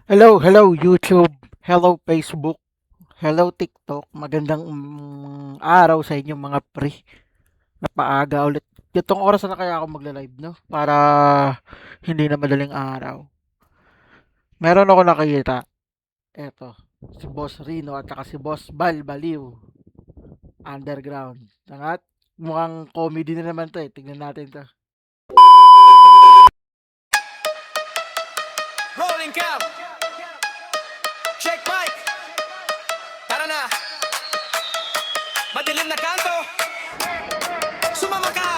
Hello, hello YouTube. Hello Facebook. Hello TikTok. Magandang araw sa inyo mga pre. Napaaga ulit. Itong oras na kaya ako magla-live, no? Para hindi na madaling araw. Meron ako nakikita. Eto, si Boss Rino at saka si Boss Bal Baliw. Underground. Angat? Mukhang comedy na naman to eh. Tignan natin to. Rolling cam. Check mic. Tara na. Madilim na kanto. Sumama ka.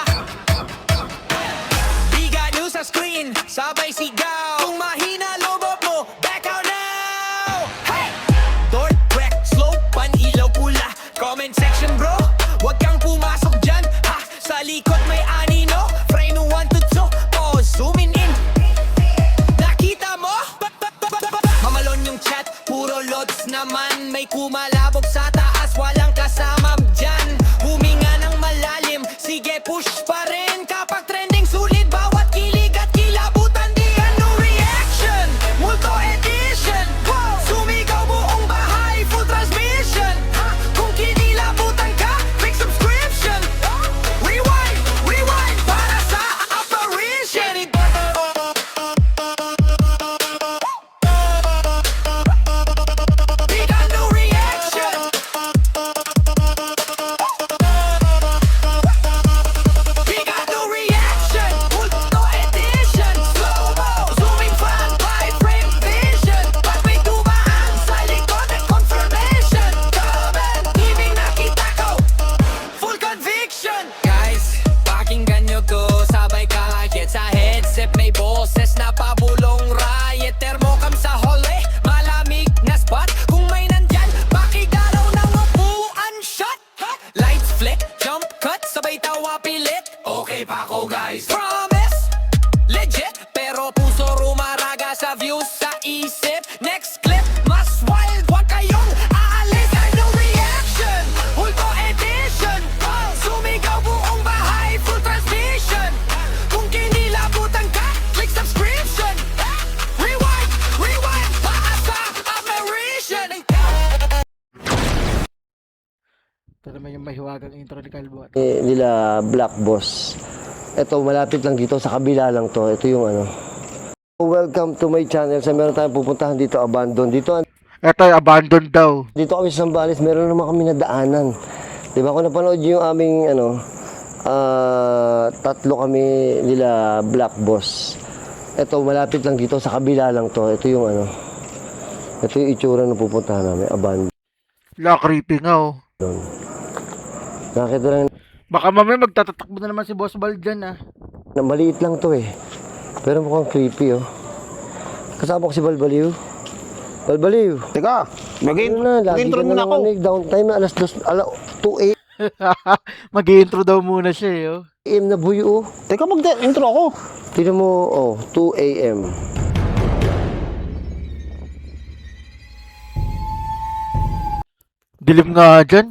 Biga news sa screen. Sabay sigaw. Kung mahina lobot mo, back out now. Hey! Door, crack, slow, pan-ilaw pula. Comment section bro. Huwag kang pumasok dyan. Ha! Sa likod may anino. Frame 1 to 2. Oh, zooming in. Nakita mo? Mamalon yung chat, puro loads naman. May kumalabog sa taas, walang kasama dyan. Huminga ng malalim, sige push pa rin. Kapag trending sulit, bawat kilig at kilabutan. Di ano reaction, multo edition. Sumigaw buong bahay, full transmission. Kung kinilabutan ka, click subscription. Rewind, rewind, para sa apparition. We got no reaction. We got no reaction. Multo edition. Slow-mo. Zooming fan. High frame vision. Pag may dumaan sa likod at confirmation. Comment. Ibig nakita ko. Full conviction. Guys, pakinggan nyo to. Sabay kahit sa headset. May boses na pabulong riot. Thermocam sa hallway. Malamig na spot. Kung may nandyan, pakigalaw ng upuan shot. Lights flick, jump cut, sabay tawa pilit. Okay pa ako guys. Promise, legit. Pero puso rumaraga sa views sa isip. Next clip, mas wild. Huwag kayong aalis. I no reaction. Multo edition. Sumigaw buong bahay, full transmission. Kung kinilabutan ka, click subscription. Rewind, rewind, paasa, apparition. Ito naman yung mahiwagang intro ni Calvo. Nila Black Boss. Ito, malapit lang dito, sa kabila lang to. Ito yung ano. Welcome to my channel. Sa meron tayong pupuntahan dito, abandon. Dito Ito, abandoned daw. kami sa Zambales, meron naman kami nadaanan. Di ba, kung napanood yung aming ano, tatlo kami nila Black Boss. Ito, malapit lang dito, sa kabila lang to. Ito yung ano. Ito yung itsura ng pupuntahan namin, abandon. La, creepy nga oh. Nakita lang Baka mamaya magtatatakbo na naman si Boss Bal dyan ah. na maliit lang to eh. Pero mukhang creepy oh. Kasama ko si Balbaliw. Balbaliw. Teka, Ano na, lagi mag-intro ka na muna lang ako. downtime na alas 2 Mag-intro daw muna siya eh oh. a.m. na buyo oh. Teka, mag-intro ako. Tignan mo, oh, 2 a.m. Dilim nga dyan.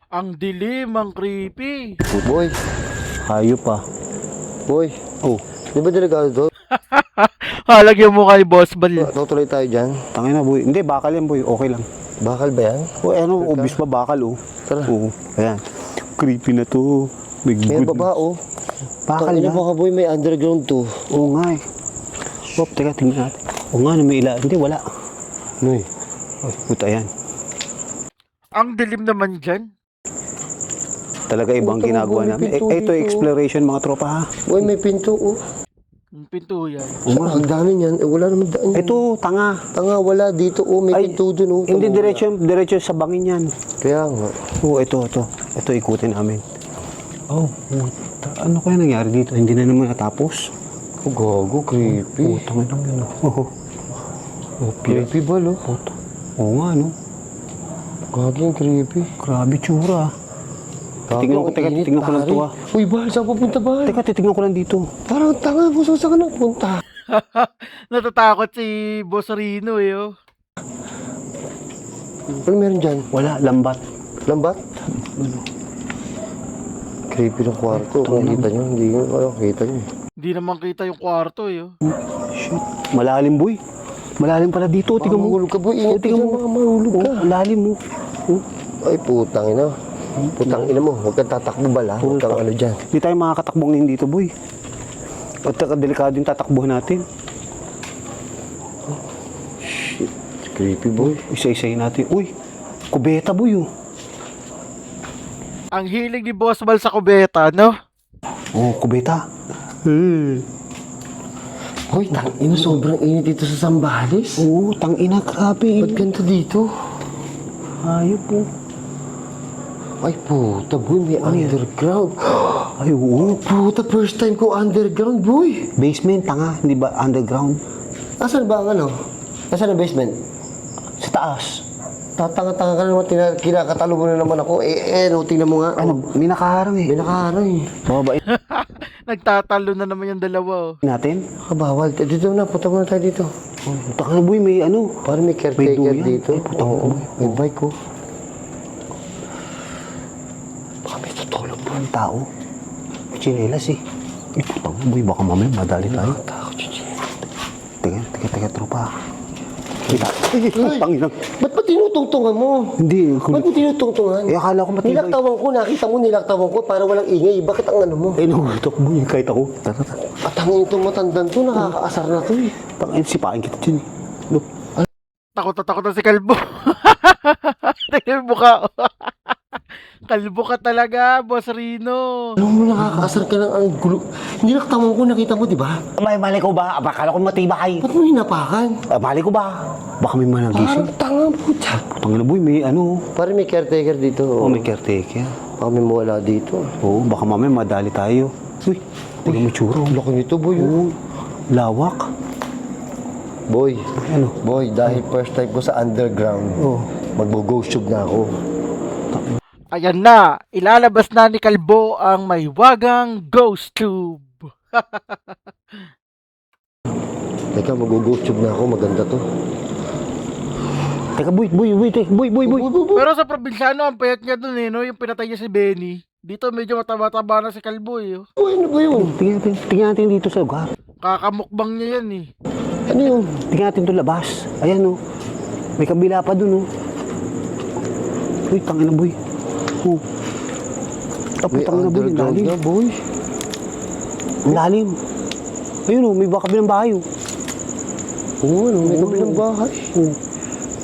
Ang dilim, ang creepy. Boy, Hayop pa. boy. Oh, Di ba delikado to? Halagyan mo kay Boss Bal. Tutuloy tayo dyan. tangin na boy. Hindi, bakal yan boy. Okay lang. Bakal ba yan? O ano, obvious pa bakal oh. Tara. Oo, ayan. Creepy na to. May May good. baba oh. Bakal Tangina na. baka boy, may underground to. Oo nga eh. Oh, teka, tingnan natin. Oo nga, may ila. Hindi, wala. Ano eh. Oh, puta yan. Ang dilim naman dyan. Talaga ibang Puta, ginagawa may namin. pinto Ito dito. exploration mga tropa ha. Boy, may pinto oh. Yung pinto yan. Sa hagdanan yan, eh, wala naman daan. Ito, tanga. Tanga, wala dito oh. May Ay, pinto dun oh. Hindi, Tama, diretso sa bangin yan. wala. Kaya nga. Oo, ito. Ito ikutin namin. Oh, puta. Ano kaya nangyari dito? Hindi na naman natapos. Oh, gago, creepy. Puta nga naman. Oh, Creepy ba lo? puta. Oo nga, no? Gaging creepy. Grabe tsura. Titignan ko, teka, titignan ko lang to, ah. Uy, Bahal, saan pupunta, Bahal? Teka, titignan ko lang dito. Parang tanga, boss, saan ka nagpunta? Natatakot si Boss Rino eh, oh. Ano meron dyan? Wala, lambat. Lambat? Creepy ng kwarto. Kung kita nyo, hindi nyo kita nyo. Hindi naman kita yung kwarto eh, oh. Shit. Malalim, boy. Malalim pala dito. Baka Tingnan mo. mahulog ka, boy. Ingat ka Tingnan dyan, mo. baka mahulog ka. Malalim mo. Ay, putang ina. Putang ina mo. Huwag kang tatakbo bala. Huwag kang ano dyan. Hindi tayo makakatakbo ngayon dito, boy. At delikado yung tatakbo natin. Shit. Creepy, boy. Isa-isayin natin. Uy, kubeta, boy, oh. Ang hilig ni Boss Bal sa kubeta, no? Oh, kubeta. Hoy, tangina, sobrang init dito sa Zambales. Oo, tangina, grabe. Ba't ganito dito? Ayop po. Ay, puta, boy, may underground. Ay, oo. Puta, first time ko underground, boy. Basement, tanga. Hindi ba underground? Asan ba ang ano? Asan ang basement? Sa taas. Tatanga-tanga ka naman, kinakatalo mo na naman ako. No, tingnan mo nga. Ano, may nakaharang eh. May nakaharang eh. Bababain Nagtatalo na naman yung dalawa, oh. natin. Kabawal. Dito na, punta muna tayo dito. Oh, tanga boy, may ano. Parang may caretaker duyan. dito. Ay, putang Oo, ina. may bike ko. Baka may tutulog po ang tao. May chinelas eh. Ay, putang boy, baka mamaya madali tayo. Takot siya. Teka, tropa. Kita. Ay, tangina. Ba't ba tinutungtungan mo? Hindi. Ba't mo tinutungtungan? Eh, akala ko matibay. Nilaktawan ko, nakita mo nilaktawan ko para walang ingay. Bakit ang ano mo? Eh, nagutok mo yung kahit ako. Tara. At ang itong matandang to, nakakaasar na to eh. Tangin, sipain kita dyan eh. Look. Takot na takot na si Kalbo. Tingnan mo ka. Kalbo ka talaga, Boss Rino. Alam mo, nakakaasar ka ng ang gulo. Nilaktawan ko, nakita mo, di ba? Mali ko ba? Akala ko matibay. Ba't mo hinapakan? Mali ko ba? Baka may managising. Parang tanga po siya. Tangina boy, may ano. Parang may caretaker dito. Oh, may caretaker. Baka may mawala dito. Oo, baka mamaya madali tayo. Uy, tingnan mo tsura. Ang laki nito, boy. Oo, lawak. Boy, Ano? boy, dahil first time ko sa underground, Oh. magbo-ghost tube na ako. Ayan na, ilalabas na ni Kalbo ang may wagang ghost tube. Teka, mag-ghost tube na ako. Maganda to. Teka, boy. Pero sa probinsyano, ang payat niya dun eh, no? Yung pinatay niya si Benny. Dito medyo mataba-taba na si Kalbo eh. Oh. Boy, ano ba yun? Tingnan natin dito sa lugar. Kakamukbang niya yan eh. Ano yun? Tingnan natin ito labas. Ayan oh. May kabila pa dun oh. Uy, tangina boy. Oh. May Tapos tangina boy, ang underground lalim. na, boy. Ang lalim. Ayun oh, may baka bilang bahay oh. Oo, ano, may kabilang bahay. Oh.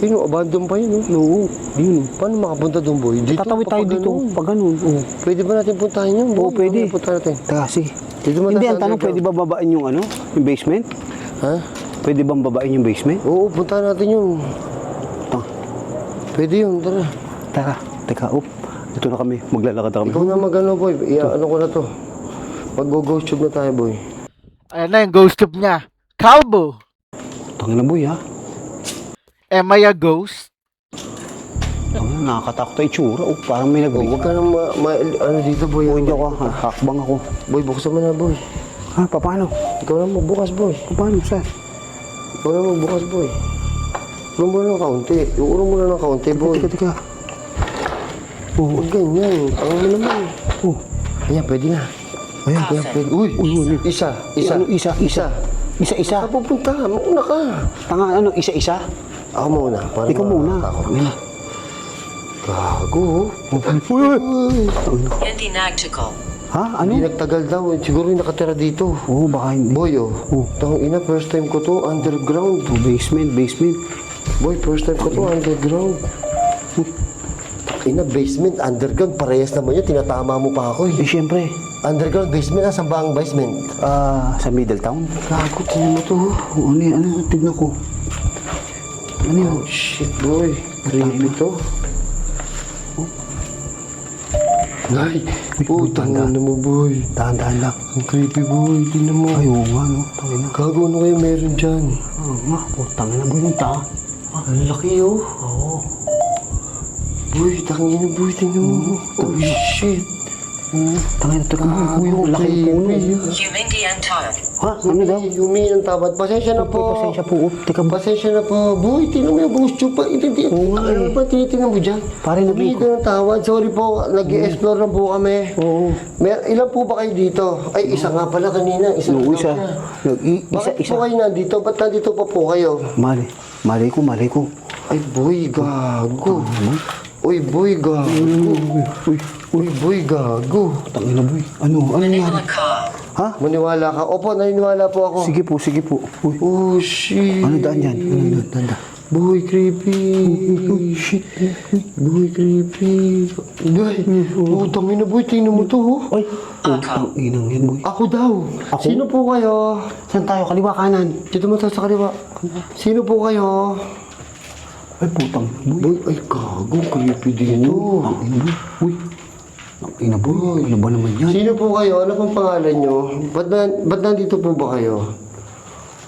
Ayun, abandon pa yun, oh. Oo. Ayun oh. Paano makapunta doon, boy? Dito, Tatawid tayo dito. ganun. Pag ganun. Oh. Pwede ba natin puntahan yun, boy? Oo, pwede. Mamaya punta natin. Teka, sige. Dito Hindi, mataas ang tanong, pwede ba babain yung ano? Yung basement? Ha? Pwede bang babain yung basement? Oo, puntahan natin yun. Tang. Pwede yun, tara. Teka, ito na kami. Maglalakad na kami. Ikaw na mag-ano, boy. Ano ko na to. Mag-ghost tube na tayo, boy. Ayan na yung ghost tube niya. Kalbo! Tangina boy ha. Am I a ghost? Tangina, nakakatakot tayo itsura. Oh, parang may Oh, huwag ka nang ano dito, boy. Oh, hindi ako. Hakbang ako. Boy, buksan mo na, boy. Ha, paano? Ikaw na magbukas, boy. Paano, sir? Ikaw na magbukas, boy. Urong mo na ng kaunti. Urong mo na ng kaunti, boy. Teka. Oh, Huwag ganyan. Ang mo naman. oh. Ayan, pwede na. Ayan. Ayan, pwede. Uy, isa. Ano, isa. Isa. Saan pupunta? Mauna ka. Tanga, ano, isa. Ako muna. Para Ikaw muna. Ayan. Gago. Hindi nagtical. Ha? Ano? Hindi nagtagal daw. Siguro yung nakatira dito. Oh, baka hindi. Boy, oh. Oh. Tang ina, first time ko to. Underground. Oh, basement. Boy, first time ko to. Underground. Ina, basement, underground. Parehas naman yun. Tinatama mo pa ako Eh, eh. syempre. Underground, basement. Saan ba ang basement? Sa Middletown. Gago, tingnan mo to. Oh, ano yan? Tignan ko. Ano yun? Oh, shit, boy. Creepy to. Nay, putang tanda. ano mo, boy. Dahan-dahan lang. Ang creepy, boy. Tingnan mo. Ay, oo nga, no. Tangina. Gago, ano kayo meron dyan? Oo nga. Putang na boy yung ta. Ang laki, oh. Oo. Boy, tangina, boy. Tingnan mo. Oh, shit. Tangin, ito boy. Uy, ang laki ng puno. Humindi and Todd. Ha? Ano daw? Yumi ng tabad. Pasensya na po. Pasensya po. Teka, Pasensya na po. Boy, tingnan mo yung buhos chupa. Ano ba tinitingnan mo dyan? Pare, Humingi ka ng tawad. Sorry po, nag-i-explore na po kami. Oo. Ilan po ba kayo dito? Ay, isa nga pala kanina. Isa No, lang isa. na. Isa, Bakit isa. po kayo nandito? Ba't nandito pa po kayo? Malay ko. Ay, boy, gago. Uy, boy, gago. Uy, boy, gago. Tangin na boy. Ano nangyari? Manila car. Ha? Maniwala ka? Opo, naniniwala po ako. Sige po. Uy. Oh, shit. Ano daan yan? Ano daan? Boy, creepy. Shit. Boy, creepy. Boy, utang ina, boy. Tingnan mo to, oh. Ay. Ang inang yan boy. Ako daw. Ako? Sino po kayo? Saan tayo? Kaliwa kanan. Dito mo tayo sa kaliwa. Sino po kayo? Ay putang boy. Boy, ay gago. Creepy dito. Ang ina boy. Uy. Ang ina boy. Ano ba naman yan? Sino po kayo? Ano pong pangalan nyo? Ba't nandito po ba kayo?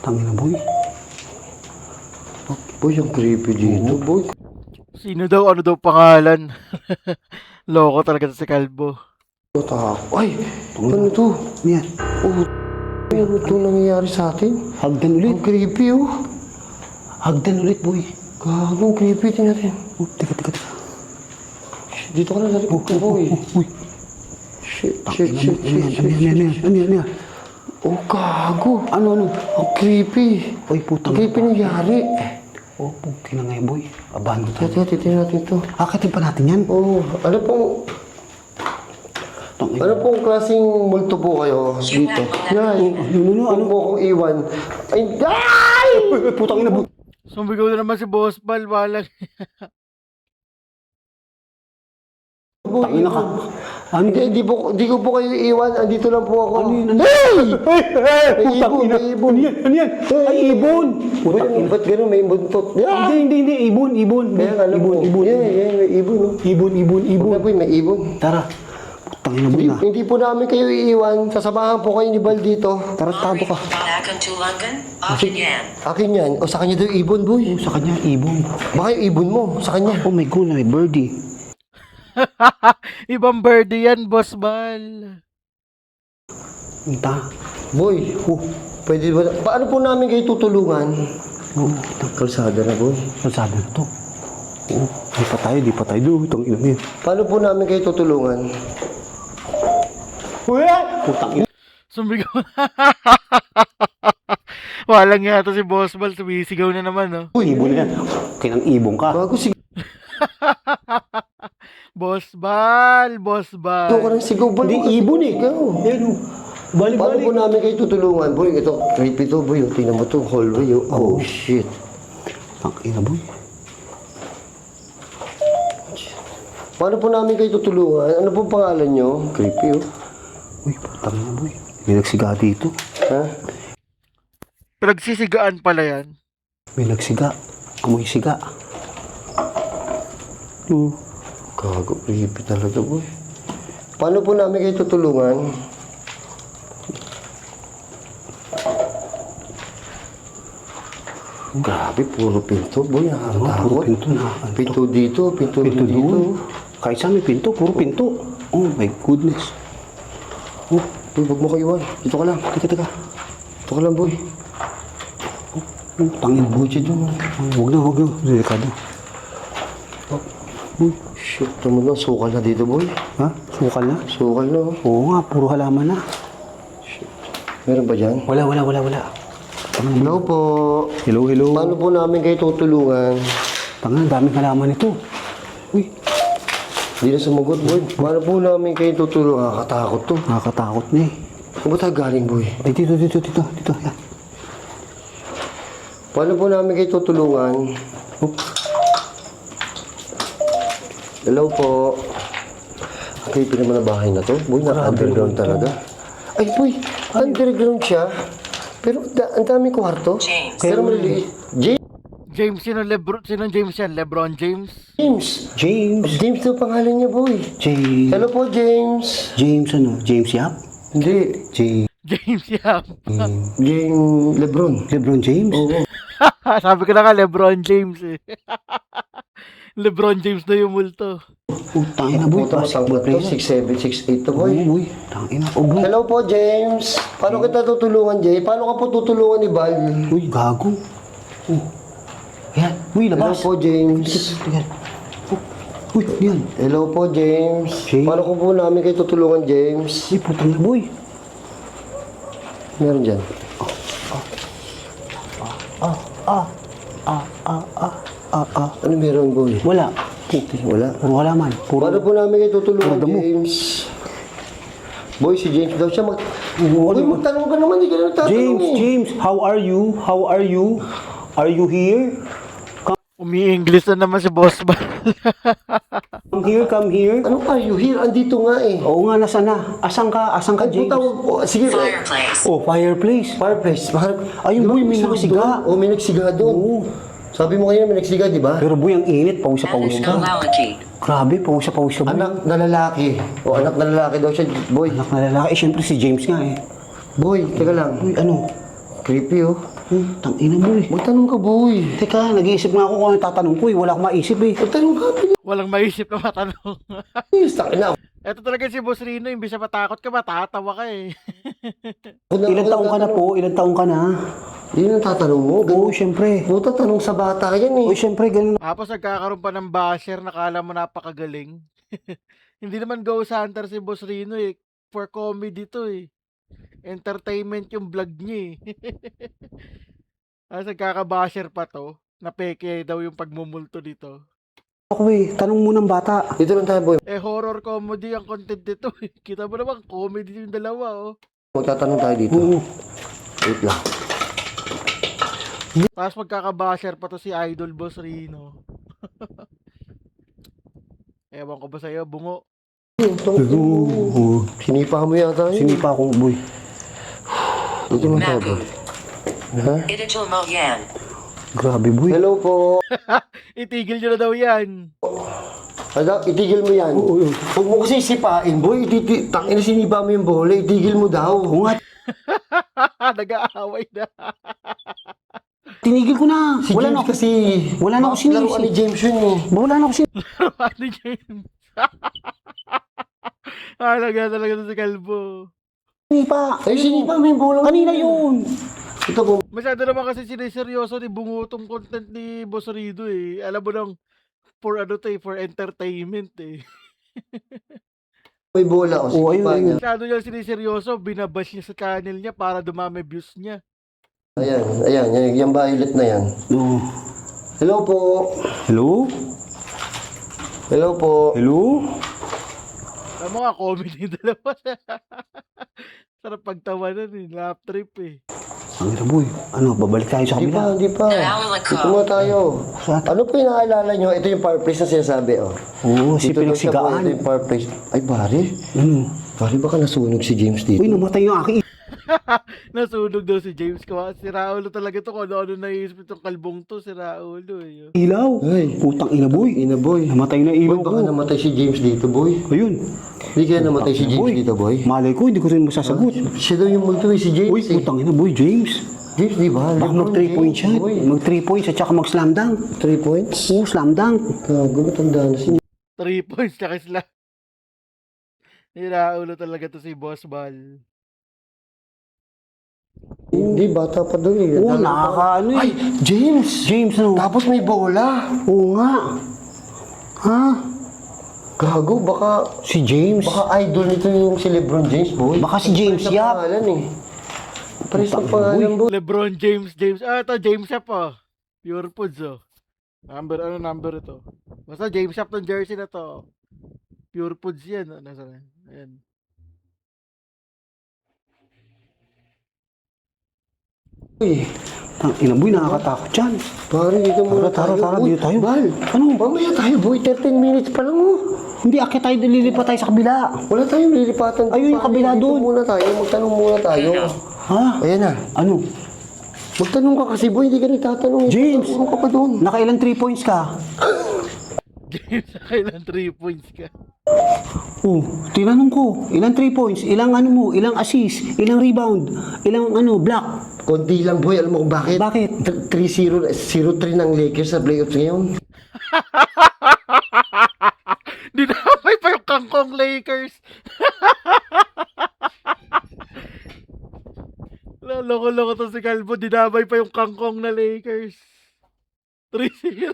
Tangin na boy. Boy, ang creepy dito, boy. Sino daw? Ano daw pangalan? Loko talaga to si Kalbo. Tako. Ay, ano to? Ano yan? Oh, ano to nangyayari sa atin? Hagdan ulit. Ang creepy, oh. Hagdan ulit boy. Gago, ang creepy. Tingnan natin. Oh, teka. Dito ka na sa likod ko, boy. Uy. Shit. Ano yan? Oh, gago. Ano? Ang creepy. Ay Ang putang. creepy nangyari. Oh, puti na nga yan boy. Abando tayo. Titignan natin to. Akitin pa natin yan. Oh, Tangin. ano pong klaseng multo po kayo dito? Yan. Ano po akong iwan? Ay! Putang ina boy. Sumigaw na naman si Boss Bal. Walang. Tangin na ka. Ano Hindi ko po kayo iwan. Andito lang po ako. Ano yun? May ibon, may ibon. Ano yan? Ay, ibon! Putang ina. Ba't gano'n may buntot? Yeah! Hindi. Ibon. Kaya nga, alam mo. Ibon. Yeah, may ibon. Oh. Ibon. Boy, may ibon. Tara. Putang ina boy na. Hindi po namin kayo iiwan. Sasamahan po kayo ni Bal dito. Tarantado ka. Back into London. Akin yan. Akin yan. O sa kanya daw yung ibon, boy. Sa kanya, ibon. Baka yung ibon mo. Sa kanya. Oh my God, may birdie. Ibang birdie yan, Boss Bal. Punta. Boy, pwede ba? Paano po namin kayo tutulungan? Oh, Kalsada na, boy. sabi na to. Oh, di pa tayo doon. Itong ina niya. Paano po namin kayo tutulungan? Putang ina. Sumigaw na. Walang nga to si Boss Bal. Sumisigaw na naman, no? Ibon yan. Kinang ibon ka. Bago sige. Boss Bal. Ito ka ng sigaw, boy. Hindi, ibon eh. Sigaw. Yan o. Paano po Balik. namin kayo tutulungan? Boy, ito, creepy to, boy. Tingnan mo to, hallway. Oh, shit. Ang ina boy. Paano po namin kayo tutulungan? Ano po pangalan nyo? Creepy, oh. Uy, putang ina boy. May nagsiga dito. Ha? Pinagsisigaan pala yan. May nagsiga. Amoy siga. Gago, creepy talaga, boy. Paano po namin kayo tutulungan? Grabe, puro pinto, boy. Puro Nakakatakot. pinto na. Pinto dito, pinto Pinto dito. doon. Kahit saan may pinto, puro pinto. Oh my goodness. Oh, boy, huwag mo ko iwan. Dito ka lang. Teka. Dito ka lang, boy. Oh, tangin boy siya dyan. Huwag na. Delikado. Uy, Shit, naman na. Sukal na dito, boy. ha? Sukal na? Sukal na, oh. Oo nga, puro halaman na. Meron ba dyan? Wala. Hello po. Hello. Paano po namin kayo tutulungan? Tangin, daming halaman ito. Uy, Hindi na sumagot, boy. Paano po namin kayo tutulungan? Nakakatakot to. nakakatakot na eh. Saan ba tayo galing, boy? Ay, dito. Yan. Paano po namin kayo tutulungan? Hello po. Creepy naman na bahay na to. Boy, naka-underground talaga. Ay, boy. Underground siya. Pero ang daming kwarto. James. Pero maliliit. James, sino James yan? Lebron James? James. James daw pangalan niya, boy. James. Hello po, James. James ano? James Yap? Hindi. James yan. James Lebron. Lebron James? Oo. Sabi ko na nga, Lebron James eh. Lebron James na yung multo. Tangin na, boy. Puta, Basketball matangkat to. player. 6'7", 6'8" to, boy. Oo, boy. Tangin na. Oh, boy. Hello po, James. Paano kita tutulungan, Jay? Paano ka po tutulungan ni Val? Uy, gago. Oh. Yan. Uy, Hello labas. po, James. Yan. Uy, yan. Hello po, James. Jay? Paano ko po namin kayo tutulungan, James? Uy, putang na, boy. Meron dyan. Ano meron, boy? Wala. Wala. Wala man. Paano po namin kayo tutulungan, Puro damo. James? Boy, si James daw siya Boy, magtanong ka naman, hindi ka na nagtatanong James, eh. James, how are you? How are you? Are you here? Umi-English na naman si Boss Bal. Come here, come here. Ano are you here? Andito nga eh. Oo nga, nasa na? Asan ka? Asan ka, Ay, James? puta, sige. Fireplace. Oh, fireplace. Fireplace. Ayun, boy, may sunod nagsiga. doon? Oh, may nagsiga doon. Oo. Sabi mo kanina may nagsiga, di ba? Pero boy, ang init. Pawis ka. Nationality. Grabe, pawis ka, boy. Anak na lalaki. O, anak na lalaki daw siya, boy. Anak na lalaki. Eh, syempre si James nga eh. Boy, teka lang. Uy, ano? Creepy, oh. Tangina, boy. Magtanong ka, boy. Teka, nag-iisip nga ako kung ano tatanong ko eh. Wala akong maisip eh. Magtanong ka, Walang maisip na matanong. please. Takin na. Ito talaga si Boss Rino, imbis na matakot ka, matatawa ka eh. Ilang taong ka na po? Ilang taong ka na? Yun ang tatanong mo. Oo, syempre. Puta, tanong sa bata yan eh. Oo, syempre, ganun. Tapos nagkakaroon pa ng basher, nakala mo napakagaling. Hindi naman ghost hunter si Boss Rino eh. For comedy to eh. Entertainment yung vlog niya eh. Tapos nagkakabasher pa to. Napeke daw yung pagmumulto dito. Ako eh, tanong mo ng bata. Dito lang tayo, boy. Eh horror comedy ang content dito eh. Kita mo naman, comedy yung dalawa oh. Magtatanong tayo dito. Oo. Wait lang. Tapos magkakabasher pa to si Idol Boss Rino. Ewan ko ba sa'yo, bungo? Oo. Sinipa mo yata yun. Sinipa akong boy. Dito lang tayo, boy. Ha? Idijul mo yan. Grabe boy. Hello po. Itigil nyo na daw yan. Ala, itigil mo yan. Oo, yun. Huwag mo kasi sipain, boy. Tangina, sinipa mo yung bola. Itigil mo daw. Oo nga, Nag-aaway na. tinigil ko na. Si Wala James na ako. kasi... Wala na ako Laruan ni sinisip. James yun eh. Wala na ako sinisip. Ano James? Talaga to si Kalbo. Ay, sinipa mo yung bola. Kanina yun. Ito po. Masyado naman kasi siniseryoso ni bungutong content ni Boss Rido eh. Alam mo nang for ano to eh, for entertainment eh. May bola. O, Oo, sinipa ayun, niya. Masyado niya siniseryoso, binabash niya sa channel niya para dumami views niya. Ayan, ayan. Yung violet na yan. Oo. Hello po. Hello? Hello po. Hello? Alam mo nga, comedy yung dalawa. Sarap pagtawanan eh, laugh trip eh. Ang ina boy. Ano, babalik tayo sa Hindi pa, kabila. hindi pa. Naalala Dito muna tayo. Saan? Ano po yung naalala nyo? Ito yung fireplace na sinasabi, oh. Oo, si Dito daw siya po, pinagsigaan. ito yung fireplace. Ay, pare. Ano? Pare, baka nasunog si James dito. Uy, namatay yung aking Nasunog daw si James. Si Raulo talaga to kung ano naisip itong kalbong to, si Raulo eh. ilaw. Ay. Putang ina boy. Ina, boy. Namatay na Boy, ilaw ko. baka namatay si James dito, boy. Ayun. Hindi kaya namatay si Putang ina, James boy. dito, boy. Malay ko, hindi ko rin masasagot. Siya daw yung multo eh, si James Uy, eh. putang ina boy, James. James, di ba? Baka mag 3 points siya. Boy. Mag 3 points at saka mag slam dunk. 3 points? Oo, slam dunk. Gago, matanda na si 3 points tsaka sila. Ni Raulo talaga to si Boss Bal. Hindi, bata pa daw eh. Oo, Dala pa. nakakaano eh. Ay, James! James, ano? Tapos may bola. Oo nga. Ha? Gago, baka Si James? idol nito yung si Lebron James, boy. Baka si James Pares na Yap. pangalan eh. Pares na Putang pangalan, boy. LeBron James. Ah, ito James Shop oh. Pure Foods oh. Number ito? Basta James Shop ng jersey na to. Pure Foods yan. Oh. Nasaan? Ayan. Uy, Tang ina boy, nakakatakot yan. pare, dito muna Tara, tayo. tara, Uy, dito tayo. Bal, Ano? mamaya tayo, boy. 13 minutes pa lang, oh. Hindi, akit tayo, lilipat tayo sa kabila. Wala tayong lilipatan. Ayun, yung pare. kabila Dito doon. muna tayo, magtanong muna tayo. Ha? Ayan na. Ano? Magtanong ka kasi, boy. Hindi ka nagtatanong. James! Ano ka pa doon? Nakailang 3 points ka? James, kailan 3 points ka? Oh, tinanong ko, ilang 3 points, ilang ano mo, ilang assist, ilang rebound, ilang ano, block. Konti lang, boy. Alam mo kung bakit? Bakit? 3-0, 0-3 ng Lakers sa playoffs ngayon. Dinamay pa yung kangkong Lakers. Loko-loko to si Calvo. Dinamay pa yung kangkong na Lakers. 3-0.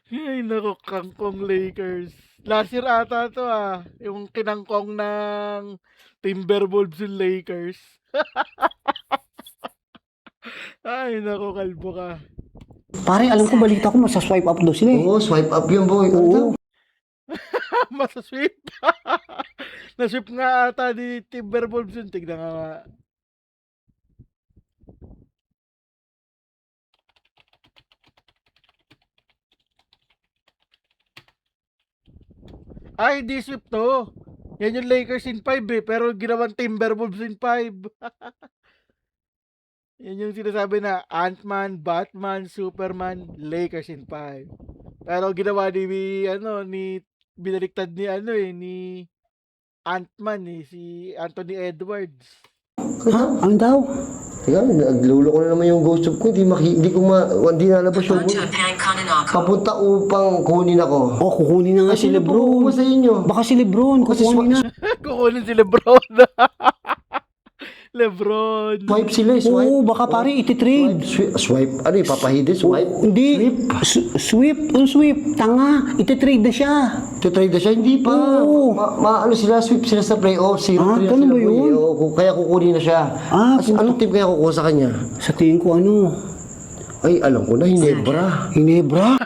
Ay, naku, kangkong Lakers. Last year ata to yung kinangkong ng Timberwolves yung Lakers. Ay, naku, Calvo ka. Pare, alam ko, balita ko, masaswipe up daw sila eh. Oo, swipe up yun, boy. Oo. Masasweep. Na-sweep nga ata ni Timberwolves yun. Tignan nga. Ay, hindi sweep to. Yan yung Lakers in 5 pero ginawang Timberwolves in 5. Yan yung sinasabi na Ant-Man, Batman, Superman, Lakers in 5. Pero ginawa ni binaliktad ni Ant-Man si Anthony Edwards. Ha? Ano daw? Teka, naglulo ko na naman yung ghost tube ko. Hindi nalabas yung Onto Pankononako. papunta upang kunin ako. Oh, kukunin na nga si Sino po Lebron. kukuha sa inyo? Baka si Lebron, Kasi kukunin na. Kukunin si Lebron. Lebron. Swipe sila, swipe. Oo, baka pare ititrade. Swipe. Ano yung papahidin? Swipe? Hindi. Sweep. Ang sweep. Tanga. Ititrade na siya. Tutrade na siya? Hindi pa. Oo. Ano sila? Sweep sila sa playoff. 0-3 na ganun sila. ba yun? boy. Oo, kaya kukunin na siya. Kasi puta. anong team kaya kukuha sa kanya? Sa tingin ko ano, Ay, alam ko na, Hinebra. Hinebra.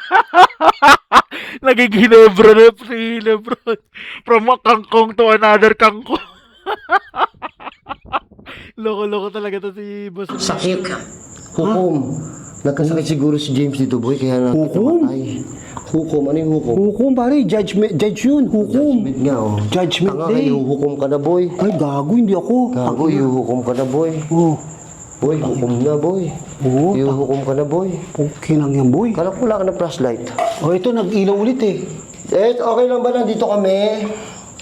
Naging Ginebra na si Lebron. From a kangkong to another kangkong. Loko-loko talaga to si Boss. Sakit. Hukom. Nagkasakit siguro si James dito, boy. Kaya Hukom? namatay. Hukom. Ano yung hukom? Hukom pare, judge yun, hukom. Judgment nga, oh. Judgment Tanga day. kayo, hukom ka na, boy. Ay, gago, hindi ako. Gago, hukom ka na, boy. Oh, Boy, hukom na, boy. Oo. Hukom ka na, boy. okay lang yan, boy. Kala ko wala ka na flashlight. Oh, ito, nag-ilaw ulit eh. Okay lang ba nandito kami?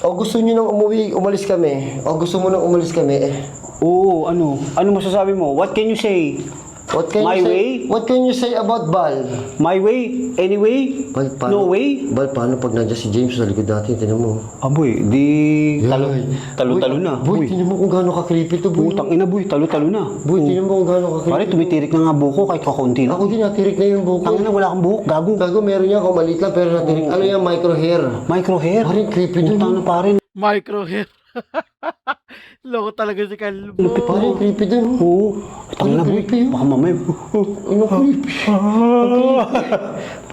O gusto nyo nang umalis kami? O gusto mo nang umalis kami? Oo, ano? Ano masasabi mo? What can you say? What can My you say? way? What can you say about Bal? My way? Anyway? Bal, No way? Bal, paano pag nandiyan si James sa likod natin? Tinan mo. Ah, boy, di talo-talo na. Boy, tinan mo kung gaano ka-creepy to, boy. Putang ina, boy, talo-talo na. Boy, tinan mo kung gaano ka-creepy. Pare, tumitirik na nga buko kahit kakunti Ako lang. din, natirik na yung buko. Tangina, wala kang buhok, gago. Gago, meron niya ako, maliit lang, pero natirik. Ano yan, micro hair? Micro hair. Parang creepy dun. Putang na pare. Micro hair. Loko talaga si Calvo. Parang creepy dun. Oo. Tangina, boy. creepy yun. Baka mamay. Ano creepy?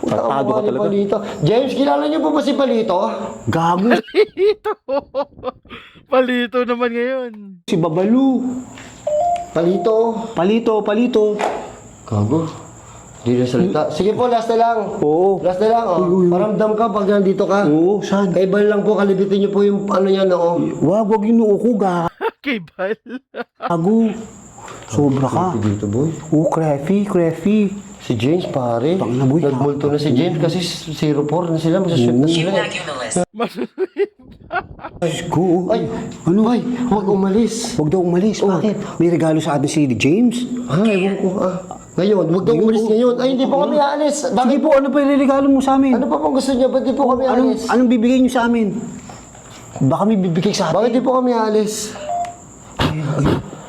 Tartado ka talaga. Palito. James, kilala niyo po ba si Palito? Gago. Palito. Palito naman ngayon. Si Babalu. Palito. Palito. Gago. Hindi na salita. Sige po, last na lang. Oo. Last na lang, oh. Paramdam ka pag nandito ka. Oo, saan? Kay Bal lang po, kalibitin niyo po yung ano yan, oh. Wag yung noo ko, Kay Bal. gago. Sobra ka. Dito, boy. Oo, crafty. Si James, pare. Tangina, boy. Nagmulto na si James kasi 0-4 na sila. Masasweet na sila. Cumulus. Go. Ay, Ano? ay, huwag umalis. Huwag daw umalis. Bakit? May regalo sa atin si James. Ewan ko, Ngayon, huwag daw umalis ngayon. Ay, hindi po kami aalis. Sige Bakit po, ano pa yung regalo mo sa amin? Ano pa pong gusto niya? Ba't di po kami aalis? Anong bibigay niyo sa amin? Baka may bibigay sa atin. Bakit di po kami aalis?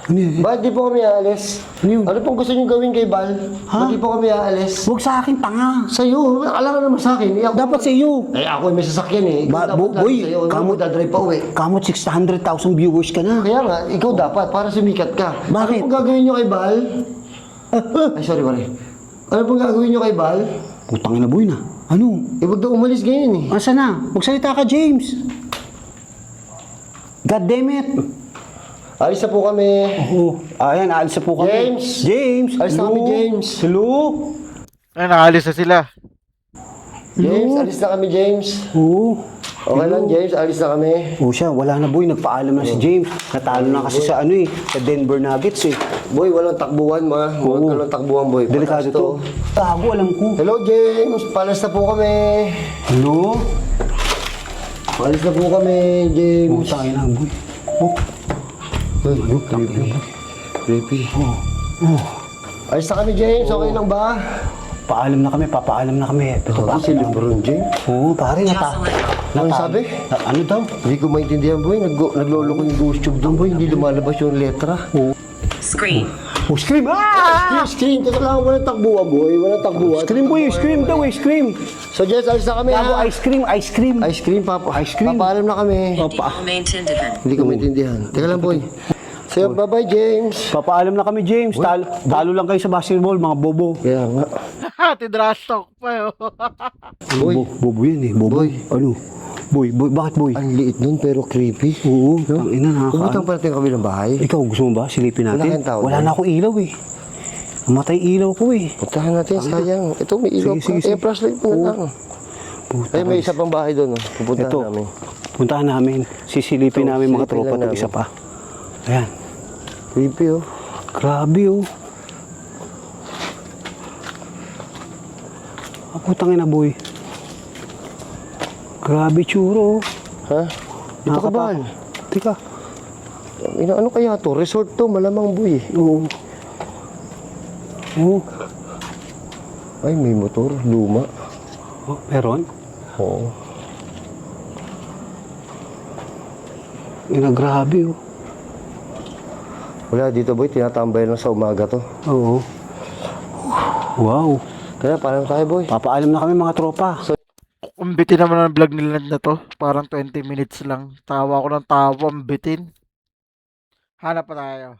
Ano yun? Bakit di po kami aalis? Ano yun? Ano pong gusto niyo gawin kay Bal? Bakit di po kami aalis? Huwag sa akin, tanga. Sa'yo, alam ka naman sa akin. Dapat sa iyo. Eh, ako may sasakyan eh. Ikaw dapat boy, lagi sa'yo. Ikaw kamot- magdadrive pa uwi. Kamot 600,000 viewers ka na. Kaya nga, ikaw dapat para sumikat ka. Bakit? Ano pong gagawin niyo kay Bal? Ay, sorry, pare. Ano pong gagawin niyo kay Bal? Putang ina boy na. Ano? Eh, huwag daw umalis ngayon eh. Asa na? Magsalita ka, James. God damn it. Alis na po kami. Oh, ayan, aalis na po kami. James! Alis na kami, Hello? James. Hello? Ay, nakalis na sila. James, alis na kami, James. Oo. Okay lang, James, alis na kami. Oh, siya, wala na boy. Nagpaalam na si James. Natalo na kasi sa ano eh, sa Denver Nuggets eh. Boy, walang takbuhan, Huwag ka lang takbuhan, boy. Delikado Patas to. Tago, alam ko. Hello, James. Palas na po kami. Hello? Palis na po kami, James. Putang ina, boy. Oh, Ano? Creepy. Creepy. Alis na kami, James. Okay lang ba? Paalam na kami, papaalam na kami. Ito ba? Si Lebron James. Oo, pare, Ano sabi? Ano daw? Hindi ko maintindihan, boy. Nagloloko yung ghost tube doon, boy. Hindi lumalabas yung letra. Scream. Oh, scream! Ah! Scream! Teka lang, walang takbuhan, boy. Walang takbuhan. Scream, boy! Scream daw, eh! Scream! So, Jess, alis na kami, Bago, ha? ice cream, ice cream! Ice cream, papa. Ice cream. Papaalam na kami. Hindi ko maintindihan. Hindi ko maintindihan. Teka lang, boy. So, bye-bye, James. Papaalam na kami, James. Talo lang kayo sa basketball, mga bobo. Kaya nga. Tidrash talk pa yun. Boy. Bobo yan eh, bobo. Boy. Ano? Boy, bakit boy? Ang liit nun, pero creepy. Oo, tangina Pumutang nakaka... pa natin kami ng bahay. Ikaw, gusto mo ba? Silipin Wala natin? kayong tao Wala doon. na ako ilaw eh. Namatay ilaw ko eh. Puntahan natin, sayang. Ito, may ilaw Sige, pa. sige, sige. Flashlight mo na lang. Puta, Ay, may isa pang bahay doon. Oh. Pupuntahan Ito, namin. puntahan namin. Sisilipin Ito, namin mga silipin tropa lang to namin. isa pa. Ayan. Creepy, oh. Grabe oh. Ah, putang ina boy. Grabe tsuro oh. Ha? Dito ka ba? Teka. Ano kaya to? Resort to, malamang, boy. Oo. Oo. Ay, may motor. Luma. Oh, meron? Oo. Ina, grabe oh. Wala, dito, boy. Tinatambay lang sa umaga to. Oo. Wow. Kaya, paano tayo, boy? Papaalam na kami mga tropa. Ang bitin naman ang vlog nila na to. Parang 20 minutes lang. Tawa ko ng tawa, ang bitin. Hanap pa tayo.